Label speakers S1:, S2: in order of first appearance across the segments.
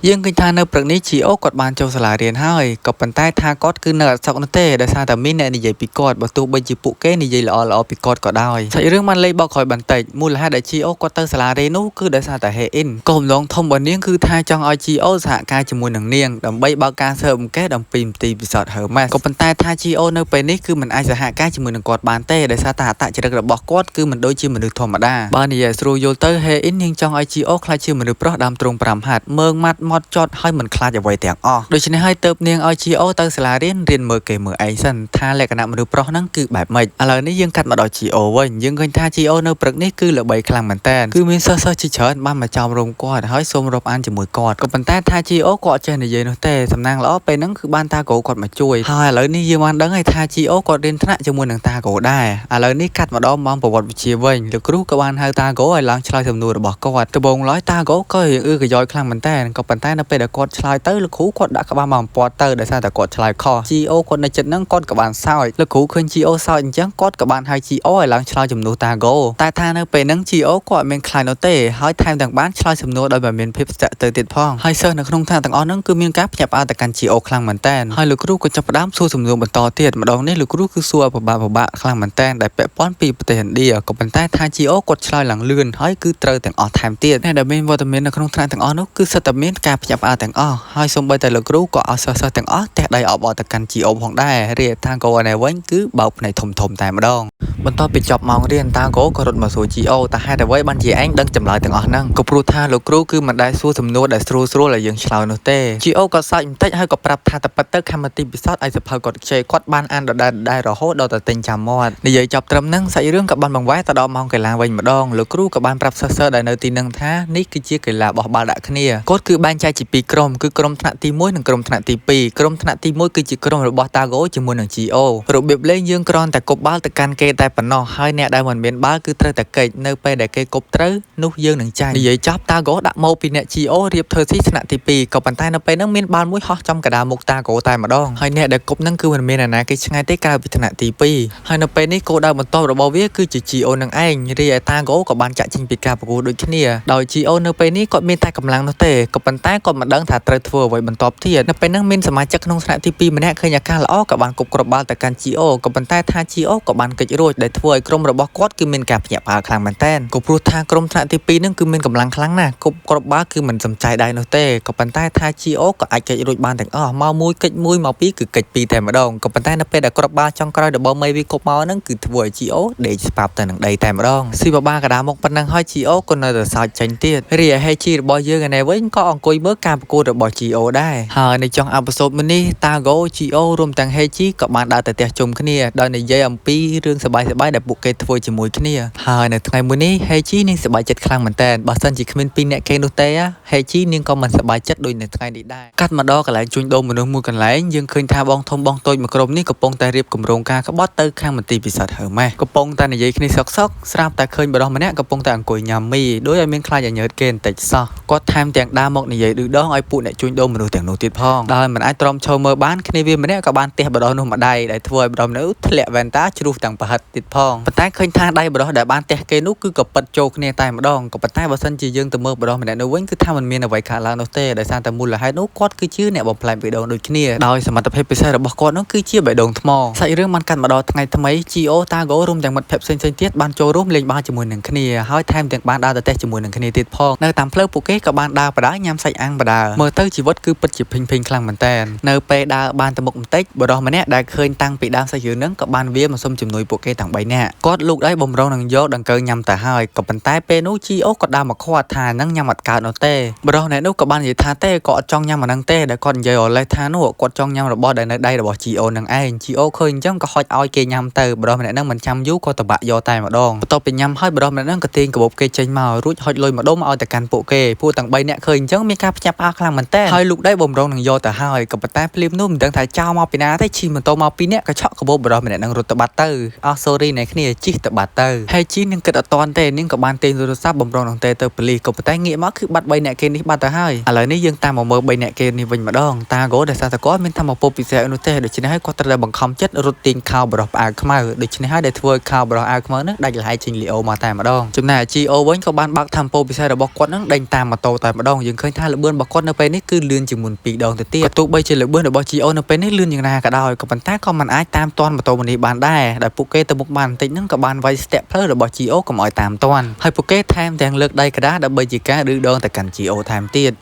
S1: យើងឃើញថានៅព្រឹកនេះ GO គាត់បានចូលសាលារៀនហើយក៏ប៉ុន្តែថាគាត់គឺនៅអត់សុខនោះទេដោយសារតែមានអ្នកនិយាយពីគាត់បើទោះបីជាពួកគេនិយាយល្អពីគាត់ក៏ដោយសាច់រឿងបានលេបបកក្រោយបន្តិចមូលហេតុដែល GO គាត់ទៅសាលារៀននោះគឺដោយសារតែ Hein គោលបំណងធំរបស់នាងគឺថាចង់ឲ្យ GO សហការជាមួយនឹងនាងដើម្បីបើកការស៊ើបអង្កេតអំពីមន្ទីរពិសោធន៍ Hermes ក៏ប៉ុន្តែថា GO នៅពេលនេះគឺមិនអាចសហការជាមួយនឹងគាត់បានទេដោយសារតែអត្តចរិតរបស់គាត់គឺមិនដូចជាមនុស្សធម្មតាបើនិយាយស្រួលយល់ទៅ Hein នាងចង់ឲ្យ GO ខ្លាចជាមនុស្សប្រុសដើមទ្រូង5ហត្ថមើងម៉ាត់ម៉ត់ចត់ហើយមិនខ្លាចអ្វីទាំងអស់ដូច្នេះហើយទៅនាងឲ្យ GO ទៅសាលារៀនមើលគេមើលឯងសិនថាលក្ខណៈមនុស្សប្រុសហ្នឹងគឺបែបម៉េចឥឡូវនេះយើងកាត់មកដល់ GO វិញយើងឃើញថា GO នៅព្រឹកនេះគឺល្បីខ្លាំងមែនតើគឺមានសិស្សជាច្រើនបានមកចោមរោមគាត់ហើយសូមរាប់អានជាមួយគាត់ក៏ប៉ុន្តែថា GO គាត់ចេះនិយាយនោះទេសំណាងល្អពេលហ្នឹងគឺបានតាគោគាត់មកជួយហើយឥឡូវនេះយើងបានដឹងហើយថា GO គាត់រៀនថ្នាក់ជាមួយនឹងតាគោដែរឥឡូវនេះកាត់មកដល់ម៉ោងប្រវត្តិវិទ្យាវិញលោកគ្រូក៏បានហៅតាគោឲ្យឡើងឆ្លើយសំណួររបស់គាត់ដំបូងឡើយតាគោក៏កញ្ចក់ខ្លាំងមែនតើក៏ប៉ុន្តែនៅពេលដែលគាត់ឆ្លើយទៅលោកគ្រូគាត់ដាក់ក្បាលមកបំពាត់ទៅដោយសារតែគាត់ឆ្លើយខុស GO គាត់នៅចិត្តហ្នឹងគាត់ក៏បានសើចលោកគ្រូឃើញ GO សើចអញ្ចឹងគាត់ក៏បានហៅ GO ឲ្យឡើងឆ្លើយជំនួសតាគោតែថានៅពេលហ្នឹង GO គាត់មិនខ្លាចនោះទេហើយថែមទាំងបានឆ្លើយសំណួរដោយមានភាពស្ទាក់ទៅទៀតផងហើយសិស្សនៅក្នុងថ្នាក់ទាំងអស់ហ្នឹងគឺមានការភ្ញាក់ផ្អើលទៅកាន់ GO ខ្លាំងមែនតើហើយលោកគ្រូក៏ចាប់ផ្ដើមសួរសំណួរបន្តទៀតម្ដងនេះលោកគ្រូគឺសួរពិបាកខ្លាំងមែនតើដែលពាក់ព័ន្ធពីប្រទេសឥណ្ឌាក៏ប៉ុន្តែថា GO គាត់ឆ្លើយឡើងលឿនហើយគឺត្រូវទាំងអស់ថែមទៀតអ្នកដែលមានវត្តមាននៅក្នុងថ្នាក់ទាំងអស់នោះគឺសិតតែមានការភ្ញាក់ផ្អើលទាំងអស់ហើយសូម្បីតែលោកគ្រូក៏ឲ្យសិស្សទាំងអស់ទះដៃអបអរទៅកាន់ GO ផងដែររីឯតាគោឯនេះវិញគឺបើកភ្នែកធំតែម្ដងបន្ទាប់ពីចប់ម៉ោងរៀនតាគោក៏រត់មកសួរ GO តើហេតុអ្វីបានជាឯងដឹងចម្លើយទាំងអស់ហ្នឹងក៏ព្រោះថាលោកគ្រូគឺមិនដែលសួរសំណួរដែលស្រួលឲ្យយើងឆ្លើយនោះទេ GO ក៏សើចបន្តិចហើយក៏ប្រាប់ថាតែប៉ិតទៅខមមិនទីពិសោធន៍ឲ្យសភៅគាត់ខ្ចីគាត់បានអានដដែលរហូតដល់តែទិញចាំមាត់និយាយចប់ត្រឹមហ្នឹងសាច់រឿងក៏បានបង្វែរទៅដល់ម៉ោងកីឡាវិញម្ដងលោកគ្រូក៏បានប្រាប់សិស្សដែលនៅទីហ្នឹងថានេះគឺជាកីឡាបោះបាល់ដាក់គ្នាគាត់គឺបែងចែកជាពីរក្រុមគឺក្រុមថ្នាក់ទី1និងក្រុមថ្នាក់ទី2ក្រុមថ្នាក់ទី1គឺជាក្រុមរបស់តាគោជាមួយនឹង GO របៀបលេងយើងគ្រាន់តែគប់បាល់ទៅកាន់គេតែប៉ុណ្ណោះហើយអ្នកដែលមិនមានបាល់គឺត្រូវតែកិច្ចនៅពេលដែលគេគប់ត្រូវនោះយើងនឹងចាញ់និយាយចប់តាគោដាក់មកពីអ្នក GO រៀបធ្វើស៊ីថ្នាក់ទី2ក៏ប៉ុន្តែនៅពេលហ្នឹងមានបាល់មួយហោះចំកណ្ដាលមុខតាគោតែម្ដងហើយអ្នកដែលគប់ហ្នឹងគឺមិនមានអ្នកណាគេឆ្ងាយទេក្រៅពីថ្នាក់ទី2ហើយនៅពេលនេះគោលដៅបន្ទាប់របស់វាគឺជា GO នឹងឯងរីឯតាគោក៏បានចាក់ចេញពីការប្រកួតដូចគ្នាដោយ GO នៅពេលនេះគាត់មានតែកម្លាំងនោះទេក៏ប៉ុន្តែគាត់មិនដឹងថាត្រូវធ្វើអ្វីបន្ទាប់ទៀតនៅពេលហ្នឹងមានសមាជិកក្នុងថ្នាក់ទី2ម្នាក់ឃើញអាការល្អក៏បានគប់គ្រាប់បាល់ទៅកាន់ GO ក៏ប៉ុន្តែថា GO ក៏បានកិច្ចរួចដែលធ្វើឲ្យក្រុមរបស់គាត់គឺមានការភ្ញាក់ផ្អើលខ្លាំងមែនទែនក៏ព្រោះថាក្រុមថ្នាក់ទី2ហ្នឹងគឺមានកម្លាំងខ្លាំងណាស់គប់គ្រាប់បាល់គឺមិនសំចៃដៃនោះទេក៏ប៉ុន្តែថា GO ក៏អាចកិច្ចរួចបានទាំងអស់មកមួយកិច្ចមួយមកពីរគឺកិច្ចពីរតែម្ដងក៏ប៉ុន្តែនៅពេលដែលគ្រាប់បាល់ចុងក្រោយរបស់មេវាគប់មកហ្នឹងគឺធ្វើឲ្យ GO ដេកស្បាប់ទៅនឹងដីតែម្ដងស៊ីបបាកដាមកប៉ុណ្ណឹងហើយ GO ក៏នៅតែសើចចេញទៀតរីឯ Hechi របស់យើងឯនេះវិញក៏អង្គុយមើលការប្រកួតរបស់ GO ដែរហើយនៅចុងអេពីសូតមួយនេះតាគោ GO រួមទាំង Hechi ក៏បានដើរទៅផ្ទះជុំគ្នាដោយនិយាយអំពីរឿងសប្បាយៗដែលពួកគេធ្វើជាមួយគ្នាហើយនៅថ្ងៃមួយនេះ Hechi នាងសប្បាយចិត្តខ្លាំងមែនតើបើសិនជាគ្មានពីរអ្នកគេនោះទេ Hechi នាងក៏មិនសប្បាយចិត្តដូចនៅថ្ងៃនេះដែរកាត់មកដល់កន្លែងជួញដូរមនុស្សមួយកន្លែងយើងឃើញថាបងធំបងតូចមួយក្រុមនេះកំពុងតែរៀបគម្រោងការក្បត់ទៅខាងមន្ទីរពិសោធន៍ Hermes កំពុងតែនិយាយគ្នាសុកស្រាប់តែឃើញបរិសម្នាក់កំពុងតែអង្គុយញ៉ាំមីដោយឲ្យមានខ្លាចឲ្យញើតគេបន្តិចសោះគាត់ថែមទាំងដើរមកនិយាយឌឺដងឲ្យពួកអ្នកជួញដូរមនុស្សទាំងនោះទៀតផងដោយមិនអាចទ្រាំឈរមើលបានគ្នាវាម្នាក់ក៏បានទះបដោះនោះម្ដាយដែលធ្វើឲ្យបដោះនោះធ្លាក់វ៉ែនតាជ្រុះទាំងប្រហិតទៀតផងប៉ុន្តែឃើញថាដៃបដោះដែលបានទះគេនោះគឺក៏ប៉ិតចូលគ្នាតែម្ដងក៏ប៉ុន្តែបើសិនជាយើងទៅមើលបដោះម្នាក់នោះវិញគឺថាមិនមានអ្វីកើតឡើងនោះទេដោយសារតែមូលហេតុនោះគាត់គឺជាអ្នកបំផ្លាញបេះដូងដូចគ្នាដោយសមត្ថភាពពិសេសរបស់គាត់នោះគឺជាបេះដូងថ្មសាច់រឿងបានកាត់មកដល់ថ្ងៃថ្មី GO តាគោរួមទាំងមិត្តភក្តិផ្សេងៗទៀតបានចូលរួមលេងបាល់ជាមួយនឹងគ្នាហើយថែមទាំងបានដើរទៅផ្ទះជាមួយនឹងគ្នាទៀតផងនៅតាមផ្លូវពួកគេក៏បានដើរបដាញ៉ាំសាច់អាំងបដាមើលទៅជីវិតគឺពិតជាពេញខ្លាំងមែនតើនៅពេលដើរបានទៅមុខបន្តិចបរិសម្នាក់ដែលឃើញតាំងពីដើមសាច់រឿងហ្នឹងក៏បានវាមកសុំជំនួយពួកគេទាំង3នាក់គាត់លូកដៃបំរុងនឹងយកដង្កូវញ៉ាំទៅហើយក៏ប៉ុន្តែពេលនោះ GO ក៏ដើរមកខាត់ថាហ្នឹងញ៉ាំអត់កើតនោះទេបរិសម្នាក់នោះក៏បាននិយាយថាទេគាត់អត់ចង់ញ៉ាំអាហ្នឹងទេដែលគាត់និយាយអលេសថានោះគាត់ចង់ញ៉ាំរបស់ដែលនៅដៃរបស់ GO នឹងឯង GO ឃើញអញ្ចឹងក៏ហុចឲ្យគេញ៉ាំទៅបរិសម្នាក់ហ្នឹងមិនចាំយូរក៏តបាក់យកតែម្ដងបន្ទាប់ពីញ៉ាំហើយបរិសម្នាក់ហ្នឹងក៏ទាញកាបូបគេចេញមករួចហុចលុយម្ដុំឲ្យទៅកាន់ពួកគេពួកទាំង3នាក់ឃើញអញ្ចឹងមានការភ្ញាក់ផ្អើលខ្លាំងមែនតើហើយលូកដៃបំរុងនឹងយកទៅហើយក៏ប៉ុន្តែភ្លាមនោះមិនដឹងថាចោលមកពីណាទេជិះម៉ូតូមកពីរនាក់ក៏ឆក់កាបូបបរិសម្នាក់ហ្នឹងរត់ទៅបាត់ទៅអស់ sorry អ្នកគ្នាជិះទៅបាត់ទៅហើយជីនឹងគិតអត់តាន់ទេនាងក៏បានទាញទូរស័ព្ទបំរុងនឹងទេទៅប៉ូលីសក៏ប៉ុន្តែងាកមកគឺបាត់3នាក់គេនេះបាត់ទៅហើយឥឡូវនេះយើងតាមមកមើល3នាក់គេនេះវិញម្ដងតាគោដែលសារតែគាត់មានធម្មពលពិសេសនោះទេដូច្នេះហើយគាត់ត្រូវតែបង្ខំចិត្តរត់ទាញខោបរោះផ្អើលខ្មៅដូច្នេះហើយដែលធ្វើឲ្យខោបរោះអាវខ្មៅនោះដាច់លហើយចេញលីអូមកតែម្ដងចំណែក GO វិញក៏បានបើកធម្មពលពិសេសរបស់គាត់នឹងដេញតាមម៉ូតូតែម្ដងយើងឃើញថា លបឿនរបស់គាត់នៅពេលនេះគឺលឿនជាងមុន2 ដងទៅទៀតទោះបីជាលបឿនរបស់ GO នៅពេលនេះលឿនយ៉ាងណាក៏ដោយក៏ប៉ុន្តែក៏មិនអាចតាមទាន់ម៉ូតូមួយនេះបានដែរដែលពួកគេទៅមុខបានបន្តិចហ្នឹងក៏បានវាយស្ទាក់ផ្លូវរបស់ GO កុំឲ្យតាមទាន់ហើយពួកគេថែមទាំងលើកដៃក្តារដើម្បីជាការឌឺដងទៅកាន់ GO ថែមទៀត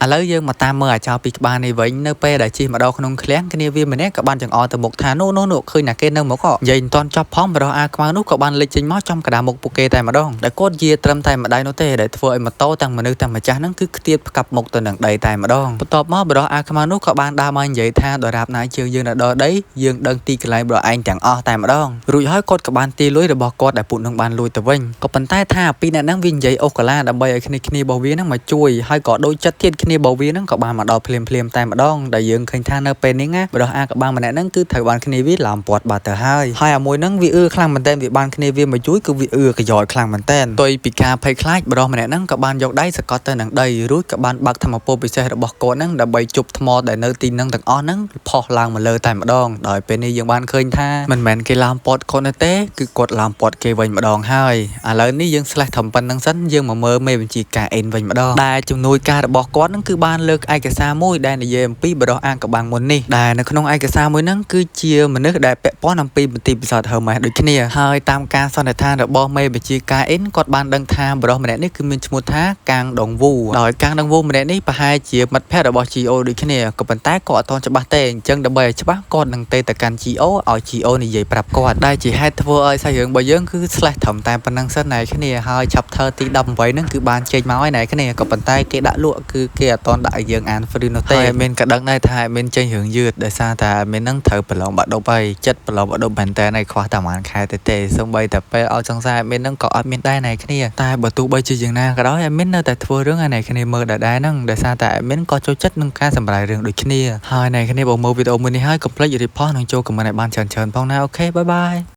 S1: ឥឡូវយើងមកតាមមើលអាចោលពីក្បាលនេះវិញនៅពេលដែលជិះមកដល់ក្នុងឃ្លាំងគ្នាវាម្នាក់ក៏បានចង្អុលទៅមុខថានោះឃើញណាគេនៅមុខនិយាយមិនទាន់ចប់ផងបរិះអាខ្មៅនោះក៏បានលេចចេញមកចំកណ្ដាលមុខពួកគេតែម្ដងដែលគាត់យាត្រឹមតែម្ដាយនោះទេដែលធ្វើឲ្យម៉ូតូទាំងមនុស្សទាំងម្ចាស់ហ្នឹងគឺខ្ទាតផ្កាប់មុខទៅនឹងដីតែម្ដងបន្ទាប់មកបរិះអាខ្មៅនោះក៏បានដើរមកនិយាយថាដរាបណាជើងយើងនៅដល់ដីយើងដឹងទីកន្លែងបរិះឯងទាំងអស់តែម្ដងរួចហើយគាត់ក៏បានទីលុយរបស់គាត់ដែលពួកនឹងបានលួចទៅវិញក៏ប៉ុន្តែថាពីអ្នកហ្នឹងវានិយាយអូសកាឡាដើម្បីឲ្យគ្នារបស់វាហ្នឹងមកជួយហើយក៏ដូចចិត្តទៀតគ្នារបស់វាហ្នឹងក៏បានមកដល់ភ្លាមតែម្ដងដែលយើងឃើញថានៅពេលនេះណាបរិះអាកបាំងម្នាក់ហ្នឹងគឺត្រូវបានគ្នាវាឡោមពាត់បាត់ទៅហើយអាមួយហ្នឹងវាខ្លាំងមែនតើវាបានគ្នាវាមកជួយគឺវាកយ៉យខ្លាំងមែនតើផ្ទុយពីការភ័យខ្លាចបរិះម្នាក់ហ្នឹងក៏បានយកដៃសកត់ទៅនឹងដីរួចក៏បានបាក់ធម្មពលពិសេសរបស់គាត់ហ្នឹងដើម្បីជប់ថ្មដែលនៅទីហ្នឹងទាំងអស់ហ្នឹងផុសឡើងមកលើតែម្ដងដោយពេលនេះយើងបានឃើញថាមិនមែនគេឡោមពាត់គាត់ទេគឺគាត់ឡោមពាត់គេវិញម្ដងហើយឥឡូវនេះយើងស្លេះត្រឹមប៉ុណ្្នឹងសិនយើងមកមើលមេបញ្ជាការអេនវិញម្ដងដែលជំនួយការរបស់គាត់ហ្នឹងគឺបានលើកឯកសារមួយដែលនិយាយអំពីបរិះអាកបាំងមុននេះដែលនៅក្នុងឯកសារមួយហ្នឹងគឺជាមនុស្សដែលពាក់ព័ន្ធអំពីមន្ទីរពិសោធន៍ Hermes ដូចគ្នាហើយតាមការសន្និដ្ឋានរបស់មេបញ្ជាការអេនគាត់បានដឹងថាបរិះម្នាក់នេះគឺមានឈ្មោះថាកាងដងវូដោយកាងដងវូម្នាក់នេះប្រហែលជាមិត្តភក្តិរបស់ GO ដូចគ្នាក៏ប៉ុន្តែគាត់អត់ទាន់ច្បាស់ទេអញ្ចឹងដើម្បីឲ្យច្បាស់គាត់នឹងទៅកាន់ GO ឲ្យ GO និយាយប្រាប់គាត់ដែលជាហេតុធ្វើឲ្យសាច់រឿងរបស់យើងគឺស្លេះត្រឹមតែប៉ុណ្្នឹងសិនណែគ្នាហើយ chapter ទី18ហ្នឹងគឺបានចេញមកហើយណែគ្នាក៏ប៉ុន្តែគេដាក់លក់គឺគេអត់ទាន់ដាក់ឲ្យយើងអាន free នោះទេមានក៏ដឹងដែរថាមានចេញរឿងយឺតដោយសារតែមាននឹងត្រូវប្រឡងបាក់ដប់ហើយចិត្តប្រឡងបាក់ដប់មែនតើខ្វះតែប្រហែលខែទេសូម្បីតែពេលឲ្យចង្សារមាននឹងក៏អត់មានដែរណែគ្នាតែបើទោះបីជាយ៉ាងណាក៏ដោយមាននៅតែធ្វើរឿងឲ្យណែគ្នាមើលដែរហ្នឹងដោយសារតែមានក៏ចូលចិត្តនឹងការសម្រាយរឿងដូចគ្នាហើយណែគ្នាបើមើលវីដេអូមួយនេះហើយកុំភ្លេច report និងចូល comment ឲ្យបានច្រើនផងណាអូខេបាយ